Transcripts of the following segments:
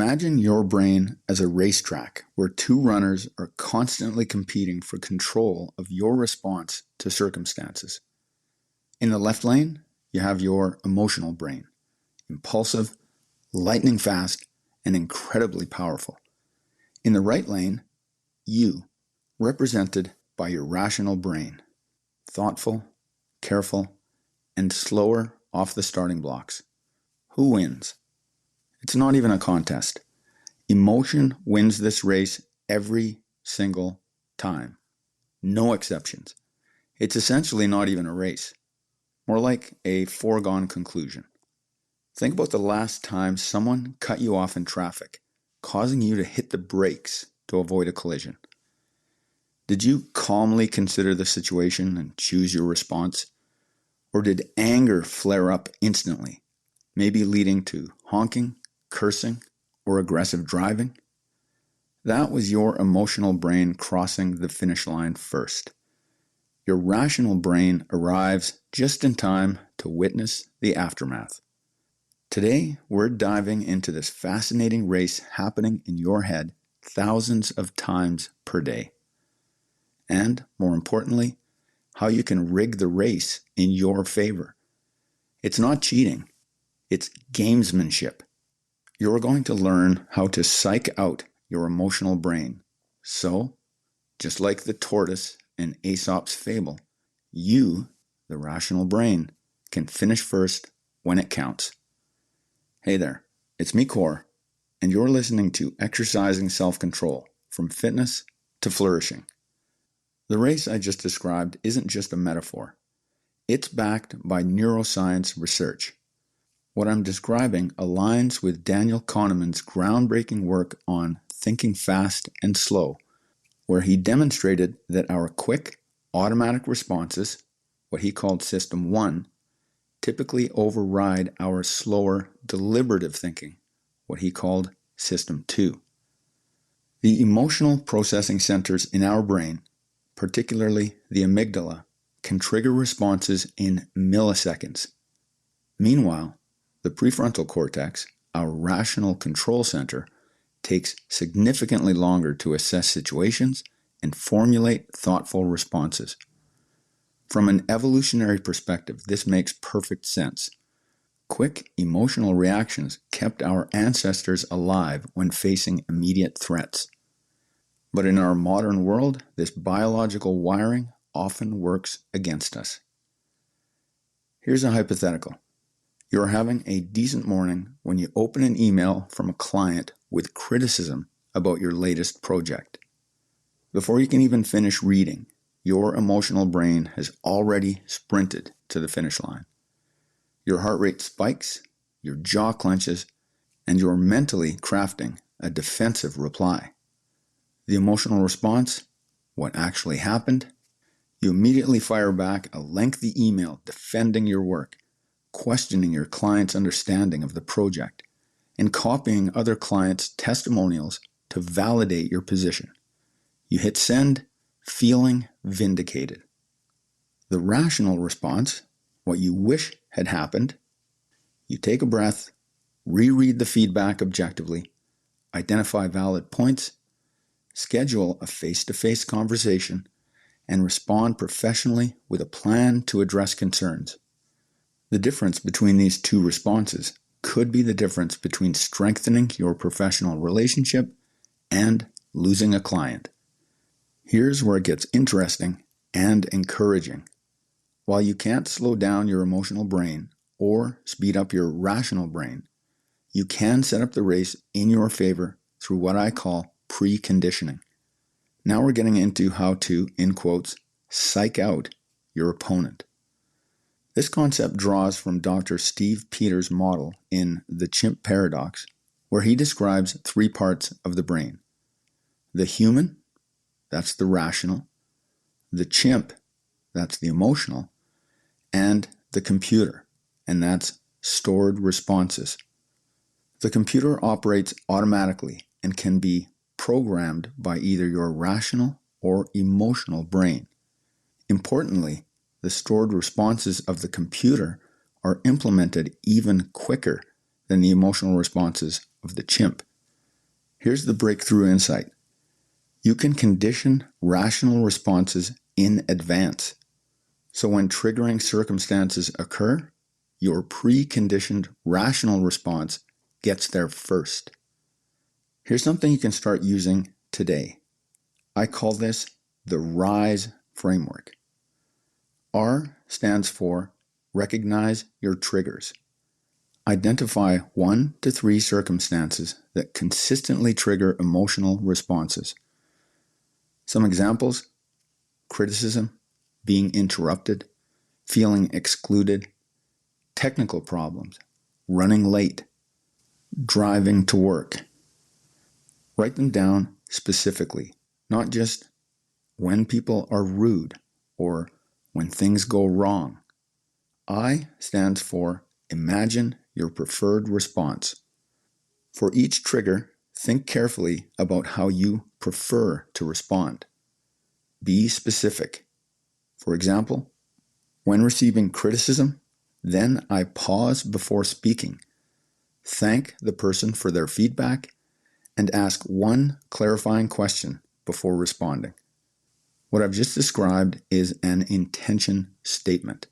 Imagine your brain as a racetrack where two runners are constantly competing for control of your response to circumstances. In the left lane, you have your emotional brain, impulsive, lightning fast, and incredibly powerful. In the right lane, you, represented by your rational brain, thoughtful, careful, and slower off the starting blocks. Who wins? It's not even a contest. Emotion wins this race every single time. No exceptions. It's essentially not even a race. More like a foregone conclusion. Think about the last time someone cut you off in traffic, causing you to hit the brakes to avoid a collision. Did you calmly consider the situation and choose your response? Or did anger flare up instantly, maybe leading to honking, cursing, or aggressive driving? That was your emotional brain crossing the finish line first. Your rational brain arrives just in time to witness the aftermath. Today, we're diving into this fascinating race happening in your head thousands of times per day. And, more importantly, how you can rig the race in your favor. It's not cheating, it's gamesmanship. You're going to learn how to psych out your emotional brain. So, just like the tortoise in Aesop's fable, you, the rational brain, can finish first when it counts. Hey there, it's me, Core, and you're listening to Exercising Self-Control, from fitness to flourishing. The race I just described isn't just a metaphor. It's backed by neuroscience research. What I'm describing aligns with Daniel Kahneman's groundbreaking work on thinking fast and slow, where he demonstrated that our quick, automatic responses, what he called System 1, typically override our slower, deliberative thinking, what he called System 2. The emotional processing centers in our brain, particularly the amygdala, can trigger responses in milliseconds. Meanwhile, the prefrontal cortex, our rational control center, takes significantly longer to assess situations and formulate thoughtful responses. From an evolutionary perspective, this makes perfect sense. Quick emotional reactions kept our ancestors alive when facing immediate threats. But in our modern world, this biological wiring often works against us. Here's a hypothetical. You're having a decent morning when you open an email from a client with criticism about your latest project. Before you can even finish reading, your emotional brain has already sprinted to the finish line. Your heart rate spikes, your jaw clenches, and you're mentally crafting a defensive reply. The emotional response, what actually happened? You immediately fire back a lengthy email defending your work, questioning your client's understanding of the project, and copying other clients' testimonials to validate your position. You hit send, feeling vindicated. The rational response, what you wish had happened, you take a breath, reread the feedback objectively, identify valid points, schedule a face-to-face conversation, and respond professionally with a plan to address concerns. The difference between these two responses could be the difference between strengthening your professional relationship and losing a client. Here's where it gets interesting and encouraging. While you can't slow down your emotional brain or speed up your rational brain, you can set up the race in your favor through what I call preconditioning. Now we're getting into how to, in quotes, psych out your opponent. This concept draws from Dr. Steve Peters' model in The Chimp Paradox, where he describes three parts of the brain. The human, that's the rational, the chimp, that's the emotional, and the computer, and that's stored responses. The computer operates automatically and can be programmed by either your rational or emotional brain. Importantly, the stored responses of the computer are implemented even quicker than the emotional responses of the chimp. Here's the breakthrough insight. You can condition rational responses in advance. So when triggering circumstances occur, your preconditioned rational response gets there first. Here's something you can start using today. I call this the RISE framework. R stands for recognize your triggers. Identify 1 to 3 circumstances that consistently trigger emotional responses. Some examples: criticism, being interrupted, feeling excluded, technical problems, running late, driving to work. Write them down specifically, not just when people are rude or when things go wrong. I stands for imagine your preferred response. For each trigger, think carefully about how you prefer to respond. Be specific. For example, when receiving criticism, then I pause before speaking, thank the person for their feedback, and ask one clarifying question before responding. What I've just described is an intention statement.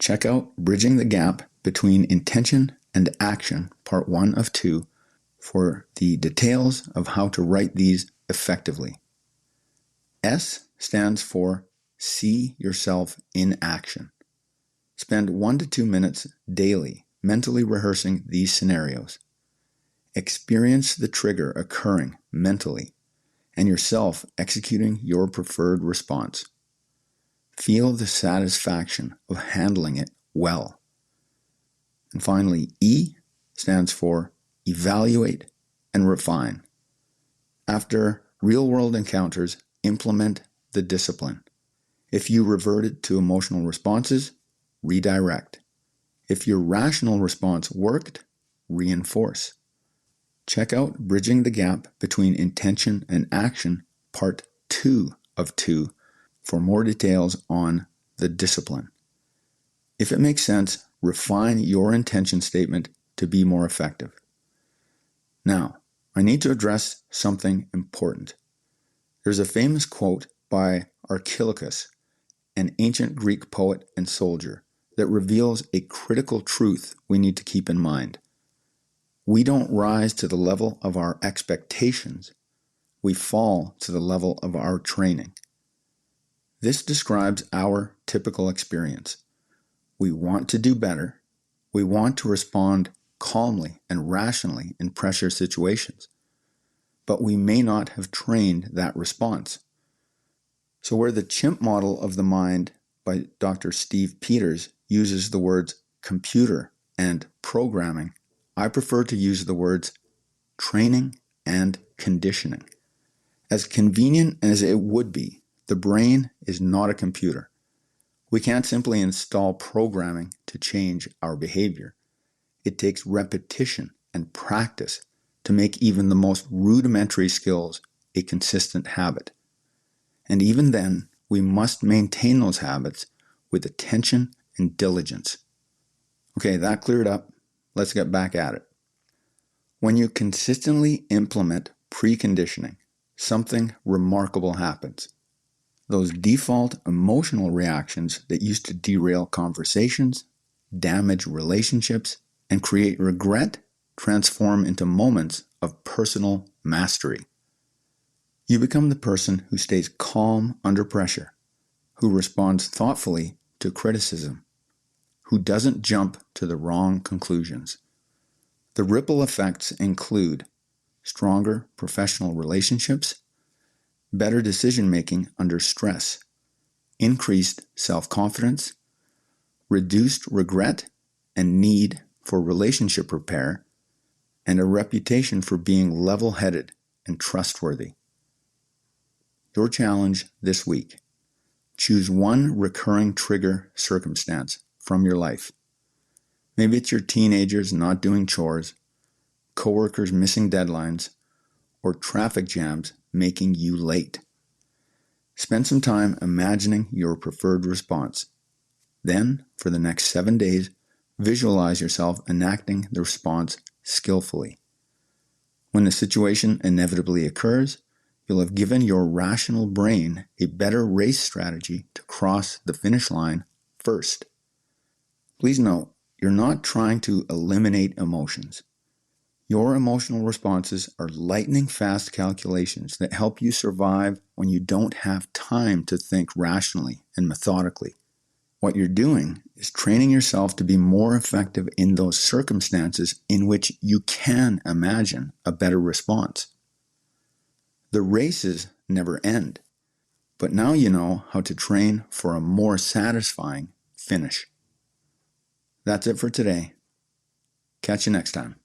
Check out Bridging the Gap Between Intention and Action, Part 1 of 2, for the details of how to write these effectively. S stands for see yourself in action. Spend 1 to 2 minutes daily mentally rehearsing these scenarios. Experience the trigger occurring mentally and yourself executing your preferred response. Feel the satisfaction of handling it well. And finally, E stands for evaluate and refine. After real-world encounters, implement the discipline. If you reverted to emotional responses, redirect. If your rational response worked, reinforce. Check out Bridging the Gap Between Intention and Action, Part 2 of 2, for more details on the discipline. If it makes sense, refine your intention statement to be more effective. Now, I need to address something important. There's a famous quote by Archilochus, an ancient Greek poet and soldier, that reveals a critical truth we need to keep in mind. We don't rise to the level of our expectations. We fall to the level of our training. This describes our typical experience. We want to do better. We want to respond calmly and rationally in pressure situations. But we may not have trained that response. So where the chimp model of the mind by Dr. Steve Peters uses the words computer and programming, I prefer to use the words training and conditioning. As convenient as it would be, the brain is not a computer. We can't simply install programming to change our behavior. It takes repetition and practice to make even the most rudimentary skills a consistent habit. And even then, we must maintain those habits with attention and diligence. Okay, that cleared up. Let's get back at it. When you consistently implement preconditioning, something remarkable happens. Those default emotional reactions that used to derail conversations, damage relationships, and create regret transform into moments of personal mastery. You become the person who stays calm under pressure, who responds thoughtfully to criticism, who doesn't jump to the wrong conclusions. The ripple effects include stronger professional relationships, better decision-making under stress, increased self-confidence, reduced regret and need for relationship repair, and a reputation for being level-headed and trustworthy. Your challenge this week: choose one recurring trigger circumstance from your life. Maybe it's your teenagers not doing chores, coworkers missing deadlines, or traffic jams making you late. Spend some time imagining your preferred response. Then, for the next 7 days, visualize yourself enacting the response skillfully. When the situation inevitably occurs, you'll have given your rational brain a better race strategy to cross the finish line first. Please note, you're not trying to eliminate emotions. Your emotional responses are lightning fast calculations that help you survive when you don't have time to think rationally and methodically. What you're doing is training yourself to be more effective in those circumstances in which you can imagine a better response. The races never end, but now you know how to train for a more satisfying finish. That's it for today. Catch you next time.